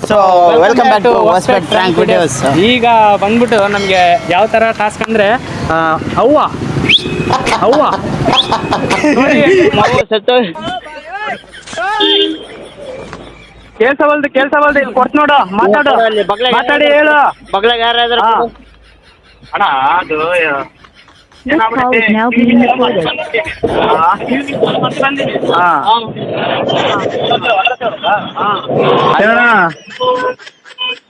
So welcome back to Hospet prank videos. ಈಗ ಬಂದ್ಬಿಟ್ಟು ನಮಗೆ ಯಾವ ಥರ ಟಾಸ್ಕ್ ಅಂದರೆ ಅವ್ವ ಅವ್ವ ನೋಡಿ ಕೇಳ್ಸವಲ್ದು ಇಲ್ಲಿ ಕೊಡ್ತು ನೋಡು, ಮಾತಾಡು ಮಾತಾಡಿ ಹೇಳು. ಬಗ್ಲಾಗ ಯಾರಾದ್ರೂ ಅಣ್ಣ ಅದು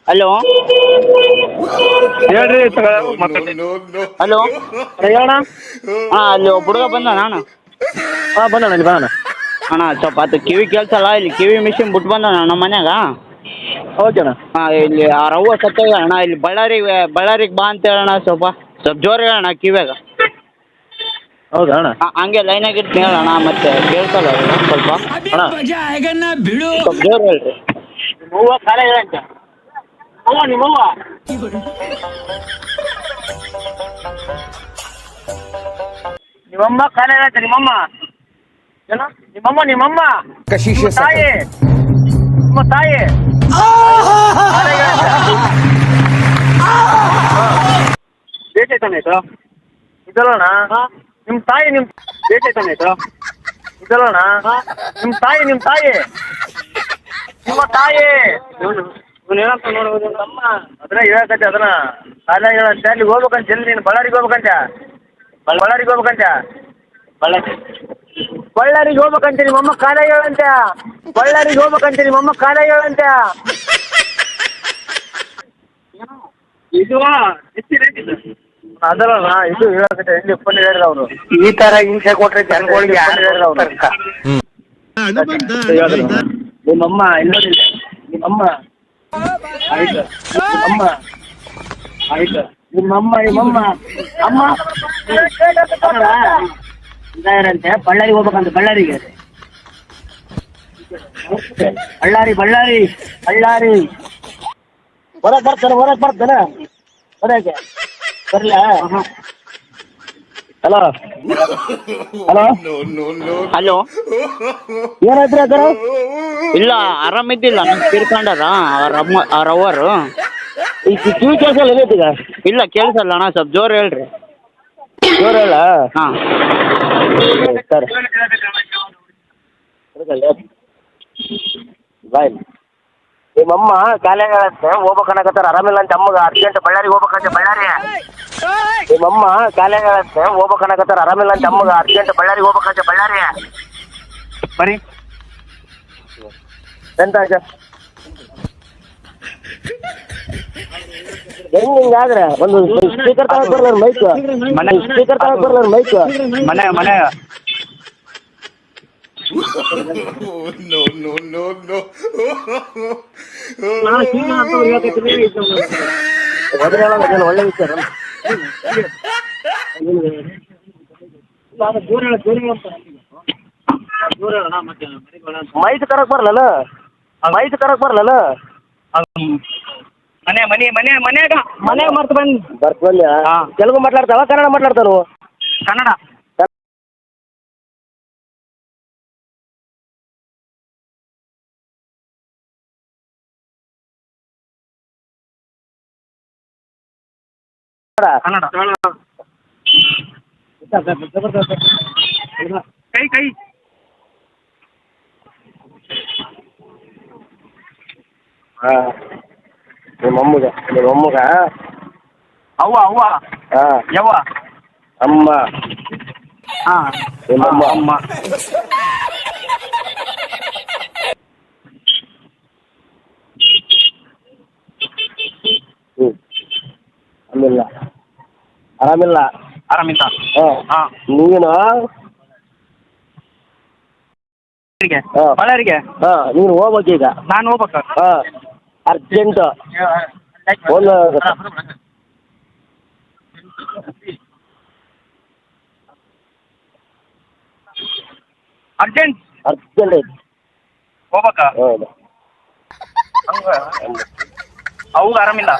ಹಲೋ ಹೇಳ್ರಿ. ಹಲೋ ಹೇಳೋಣ. ಅಲ್ಲಿ ಒಬ್ಬ ಹುಡುಗ ಬಂದ ನಾನು ಬಂದಣ್ಣ ಇಲ್ಲಿ ಬಂದಣ್ಣ. ಅಣ್ಣ ಸ್ವಲ್ಪ ಅದು ಕಿವಿ ಕೇಳ್ಸಲ್ಲ, ಇಲ್ಲಿ ಕಿವಿ ಮಿಷಿನ್ ಬಿಟ್ಟು ಬಂದ ನಮ್ಮ ಮನ್ಯಾಗ. ಓಕೆ ಅಣ್ಣ. ಇಲ್ಲಿ ಆ ರವ್ವ ಸತ್ತೋಗ ಅಣ್ಣ. ಇಲ್ಲಿ ಬಳ್ಳಾರಿಗೆ ಬಾ ಅಂತ ಹೇಳೋಣ. ಸ್ವಲ್ಪ ಜೋರು ಹೇಳೋಣ ಕಿವ್ಯಾಗ. ಹೌದಾ ಅಣ್ಣ? ಹಂಗೆ ಲೈನಾಗಿ ಇರ್ತೀನಿ ಹೇಳೋಣ, ಮತ್ತೆ ಕೇಳ್ಸಲ್ಲ ಸ್ವಲ್ಪ. ಅಣ್ಣ ಸ್ವಲ್ಪ ಜೋರು ಹೇಳ್ರಿ. ನಿಮ್ಮವ್ವ ಕಾಲ ಹೇಳಂತ. ಅವ್ವ ನಿಮ್ಮವ್ವ ನಿಮ್ಮಮ್ಮ ಕಾಲ ಹೇಳಂತ. ನಿಮ್ಮಮ್ಮ ಏನು? ನಿಮ್ಮಮ್ಮ ತಾಯಿ, ನಿಮ್ಮ ತಾಯಿ ಬೇಟೈತಾನಾಯ್ತು ಇದಲ್ಲಣ್ಣ. ನಿಮ್ಮ ತಾಯಿ ಬೇಟೈತಾನಾಯ್ತು ಇದಲ್ಲಣ್ಣ. ನಿಮ್ಮ ತಾಯಿ ನಿಮ್ಮ ತಾಯಿ ಇವನು ಏನಂತ ನೋಡ್ಬೋದು. ನಮ್ಮ ಅದನ್ನ ಹೇಳಕಂತೆ, ಅದನ್ನ ಕಾಲ ಹೇಳಂತೆ. ಅಲ್ಲಿ ಹೋಗ್ಬೇಕಂತ, ಎಲ್ಲಿ ನೀನು ಬಳ್ಳಾರಿಗೆ ಹೋಗ್ಬೇಕಂತ. ಬಳ್ಳಾರಿಗೆ ಹೋಗ್ಬೇಕಂತ. ಬಳ್ಳಾರಿಗೆ ಹೋಗ್ಬೇಕಂತ ನಿಮ್ಮಮ್ಮ ಕಾಲ ಹೇಳಂತ. ಬಳ್ಳಾರಿಗೆ ಹೋಗ್ಬೇಕಂತ ನಿಮ್ಮಮ್ಮ ಕಾಲ ಹೇಳಂತ. ಇದು ಅದಲ್ಲ ಇದು ಹೇಳಕಂತೆ. ಎಲ್ಲಿ ಒಪ್ಪಂದ ಹೇಳಿದ್ರು ಅವರು. ಈ ತರ ಹಿಂಸೆ ಕೊಟ್ರೆ ಜನಗಳಿಗೆ ಹೇಳಿದ್ರು ಅವರು. ನಿಮ್ಮಮ್ಮ ಇಲ್ಲೋದಿಲ್ಲ. ನಿಮ್ಮಮ್ಮ ಆಯ್ತು. ನಿಮ್ಮಮ್ಮ ಆಯ್ತು. ನಿಮ್ಮಮ್ಮ ಅಮ್ಮ ಇದಾರಂತೆ. ಬಳ್ಳಾರಿಗೆ ಹೋಗ್ಬೇಕಂತ. ಬಳ್ಳಾರಿಗೆ ಹೊರಗೆ ಬರ್ತಾನೆ ಹೊರಗೆ ಬರ್ಲ. ಹಲೋ ಹಲೋ ಏನಾಯ್ತು ಅದ್ರ? ಇಲ್ಲ ಆರಾಮಿದ್ದಿಲ್ಲ, ತೀರ್ಕೊಂಡಾರ ಅವ್ರ ಅವ್ವರು. ಈಗ ಕಿವಿ ಕೇಳ್ಸಲ್ಲ ಏನೈತೀಗ? ಇಲ್ಲ ಕೇಳಿಸಲ್ಲ ಅಣ್ಣ, ಸ್ವಲ್ಪ ಜೋರು ಹೇಳ್ರಿ. ಜೋರು ಹೇಳ. ಹಾಂ ಸರಿ ಬಾಯ್. ನಿಮ್ಮಮ್ಮ ಕಾಲೇಜ್ ಹೇಳತ್ತೆ ಹೋಗ್ಬೇಕನ್ನಕತ್ತಾರ. ಆರಾಮಿಲ್ಲ ಅಂತ ಅಮ್ಮಗೆ. ಅರ್ಜೆಂಟ್ ಬಳ್ಳಾರಿಗೆ ಹೋಗ್ಬೇಕಂತೆ. ನಿಮ್ಮಮ್ಮ ಕಾಲೇಜ್ ಹೇಳತ್ತೆ ಹೋಗ್ಬೇಕನ್ನಕತ್ತಾರ. ಆರಾಮಿಲ್ಲ ಅಂತ ಅಮ್ಮಗೆ. ಅರ್ಜೆಂಟ್ ಬಳ್ಳಾರಿಗೆ ಹೋಗ್ಬೇಕಂತೆ. ಬರೀ ಎಂತ ಹಿಂಗಾದ್ರೆ ಒಂದು ಸ್ಪೀಕರ್ ತಗೊಂಡ್ ಬರ್ಲ ಮೈಕ್. ಸ್ಪೀಕರ್ ತಗೊಂಡ್ ಬರ್ಲ ಮೈಕ್. ಮನೆ ಒಳ್ಳೆ ವಿಚಾರ. ಮೈಕ್ ತರಕ್ ಬರ್ಲಲ್ಲ. ಮನ್ಯಾಗ ಮರ್ತು ಬಂದ್ಯಾ? ತೆಲುಗು ಮಾತಾಡ್ತಾವ ಕನ್ನಡ ಮಾತಾಡ್ತಾರ? ಕನ್ನಡ. ಕೈ ನಿಮ್ಮಮ್ಮಗ ಅವ್ವ ಯವ್ವ ಅಮ್ಮ. ನಿಮ್ಮಮ್ಮ ಅಮ್ಮ. ಆರಾಮಿಲ್ಲ. ನೀನು ಬಳ್ಳಾರಿಗೆ ನೀನು ಹೋಗ್ಬೇಕೀಗ. ನಾನು ಹೋಗ್ಬೇಕ. ಅರ್ಜೆಂಟ್ ಒಂದು ಅರ್ಜೆಂಟ್ ಹೋಗ್ಬೇಕ. ಅವಾಗ ಆರಾಮಿಲ್ಲ.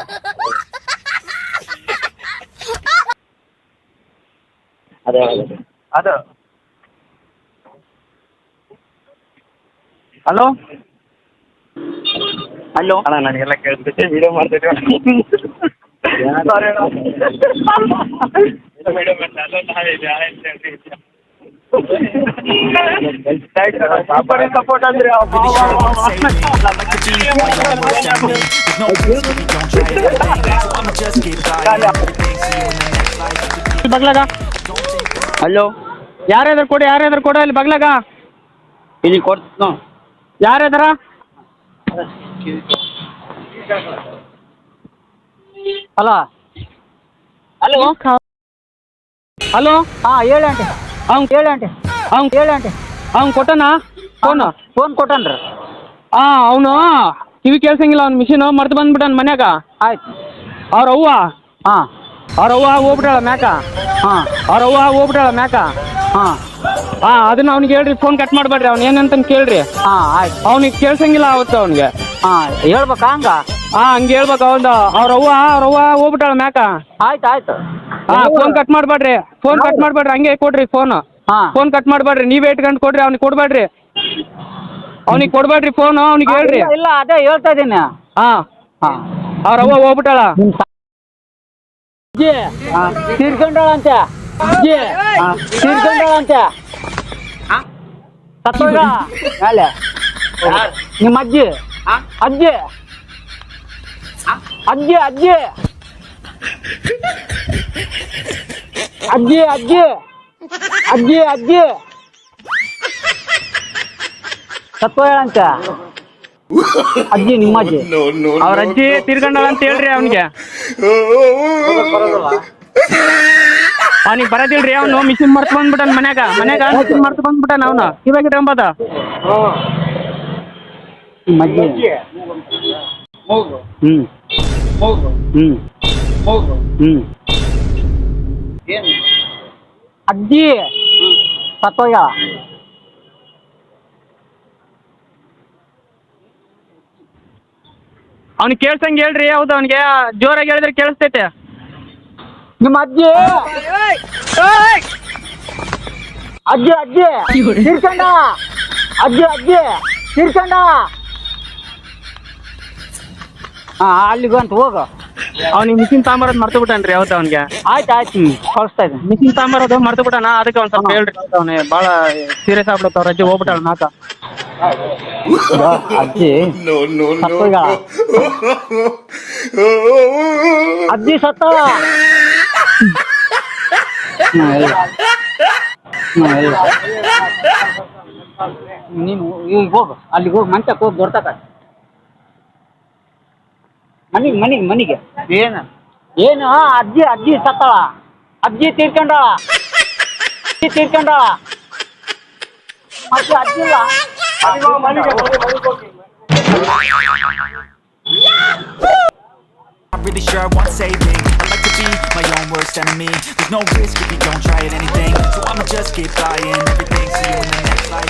ಅದು ಹಲೋ ಹಲೋ ಅಣ್ಣ ನನಗೆಲ್ಲ ಕೇಳ್ತೈತೆ ವಿಡಿಯೋ ಮಾಡ್ತೈತೆ ಸಪೋರ್ಟ್ ಅಂದ್ರೆ Really sure it won't save me. I like to be my own worst enemy. There's no risk if you don't try anything. So I'ma just keep buying everything. See you in the next life. ಬಗ್ಲಾಗ hello ಯಾರ್ಯಾದ್ರು ಕೊಡಿ ಅಲ್ಲಿ ಬಗ್ಲಾಗ ಇಲ್ಲಿ ಕೊಡ್ತು ಯಾರ್ಯಾರ hello hello hello ಹಾಂ ಹೇಳಿ aunty ಅವ್ನು ಕೊಟ್ಟನ ಫೋನು ಫೋನ್ ಕೊಟ್ಟನ್ರಿ ಅವನು ಕಿವಿ ಕೇಳ್ಸಂಗಿಲ್ಲ ಅವ್ನು ಮಿಷಿನ್ ಮರ್ತು ಬಂದ್ಬಿಟ್ಟಾನ ಮನ್ಯಾಗ ಆಯ್ತು ಅವ್ರ ಅವ್ವ ಹಾಂ ಹೋಗ್ಬಿಟ್ಟಾಳ ಮ್ಯಾಕ ಹಾಂ ಹಾಂ ಅದನ್ನ ಅವ್ನಿಗೆ ಹೇಳ್ರಿ ಫೋನ್ ಕಟ್ ಮಾಡಬೇಡ್ರಿ ಅವ್ನು ಏನಂತ ಕೇಳ್ರಿ ಹಾಂ ಆಯ್ತು ಅವ್ನಿಗೆ ಕೇಳ್ಸಂಗಿಲ್ಲ ಅವತ್ತು ಅವ್ನಿಗೆ ಹಾಂ ಹೇಳ್ಬೇಕಾ ಹಂಗ ಹಂಗೆ ಹೇಳ್ಬೇಕು ಅವ್ನು ಅವ್ರ ಅವ್ವ ಹೋಗ್ಬಿಟ್ಟಾಳ ಮ್ಯಾಕ ಆಯ್ತು ಫೋನ್ ಕಟ್ ಮಾಡಬೇಡ್ರಿ ಹಂಗೆ ಕೊಡ್ರಿ ಫೋನ್ ಹಾಂ ಕಟ್ ಮಾಡಬೇಡ್ರಿ ನೀವೇ ಇಟ್ಕೊಂಡು ಕೊಡ್ರಿ ಅವ್ನಿಗೆ ಕೊಡ್ಬೇಡ್ರಿ ಫೋನು ಅವ್ನಿಗೆ ಹೇಳ್ರಿ ಇಲ್ಲ ಅದೇ ಹೇಳ್ತಾ ಇದ್ದೀನಿ ಹಾಂ ಹಾಂ ಅವ್ರ ಅವ್ವ ಹೋಗ್ಬಿಟ್ಟಾಳ ಅಜ್ಜಿ ತೀರ್ಕೊಂಡಾಳಂತೆ ಸತ್ತೋಗ ಮೇಲೆ ನಿಮ್ಮ ಅಜ್ಜಿ ಸತ್ತೋಗಳಂತೆ ಅಜ್ಜಿ ನಿಮ್ಮ ಅಜ್ಜಿ ಅವ್ರ ಅಜ್ಜಿ ತೀರ್ಕೊಂಡಾಳ ಅಂತ ಹೇಳ್ರಿ ಅವ್ನಿಗೆ ಅವ್ನಿಗೆ ಬರೋದಿಲ್ರಿ ಅವನು ಮಿಷಿನ್ ಮರ್ತು ಬಂದ್ಬಿಟ್ಟಾನ ಮನ್ಯಾಗ ಮಿಷಿನ್ ಮರ್ತು ಬಂದ್ಬಿಟ್ಟಾನ ಅವನು ಇವಾಗ ಇಟ್ಕೊಂಬದ ನಿಮ್ಮ ಅಜ್ಜಿ ಅಜ್ಜಿ ಸತ್ತೋಗ ಅವ್ನಿಗೆ ಕೇಳ್ಸಂಗೆ ಹೇಳ್ರಿ ಹೌದು ಅವ್ನಿಗೆ ಜೋರಾಗಿ ಹೇಳಿದ್ರೆ ಕೇಳಿಸ್ತೈತೆ ನಿಮ್ಮ ಅಜ್ಜಿ ತೀರ್ಕೊಂಡ ಅಲ್ಲಿಗೂ ಅಂತ ಹೋಗು ಅವ್ನಿಗೆ ಮಿಷಿನ್ ತಾಂಬರೋದು ಮರ್ತು ಬಿಟ್ಟಾನ್ರಿ ಹೌದು ಅವ್ನಿಗೆ ಆಯ್ತು ಕಳಿಸ್ತಾ ಇದ್ದೀನಿ ಮಿಷಿನ್ ತಾಂಬರೋದು ಮರ್ತು ಬಿಟ್ಟಾನ ಅದಕ್ಕೆ ಒಂದು ಸ್ವಲ್ಪ ಹೇಳ್ರಿ ಅವ್ನಿಗೆ ಭಾಳ ಸೀರಿಯಸ್ ಆಗ್ಬಿಡುತ್ತೆ ಅವ್ರ ಅಜ್ಜಿ ಹೋಗ್ಬಿಟ್ಟಾಳ ನಾಕ ಅಜ್ಜಿ ಸತ್ತೋಗ ಅಜ್ಜಿ ಸತ್ತಳ ನೀನು ಈಗ ಹೋಗು ಅಲ್ಲಿಗೆ ಹೋಗಿ ಮಂಚಕ್ಕೆ ಹೋಗಿ ದೊಡ್ಡಕ ಮನೆಗೆ ಏನು ಅಜ್ಜಿ ಸತ್ತಳ ಅಜ್ಜಿ ತೀರ್ಕೊಂಡಾಳ ಮತ್ತೆ ಅಜ್ಜಿ ಇಲ್ಲ I'm really sure it won't save me. I like to be my own worst enemy. There's no risk if you don't try at anything. So I'ma just keep buying everything. See you in the next life.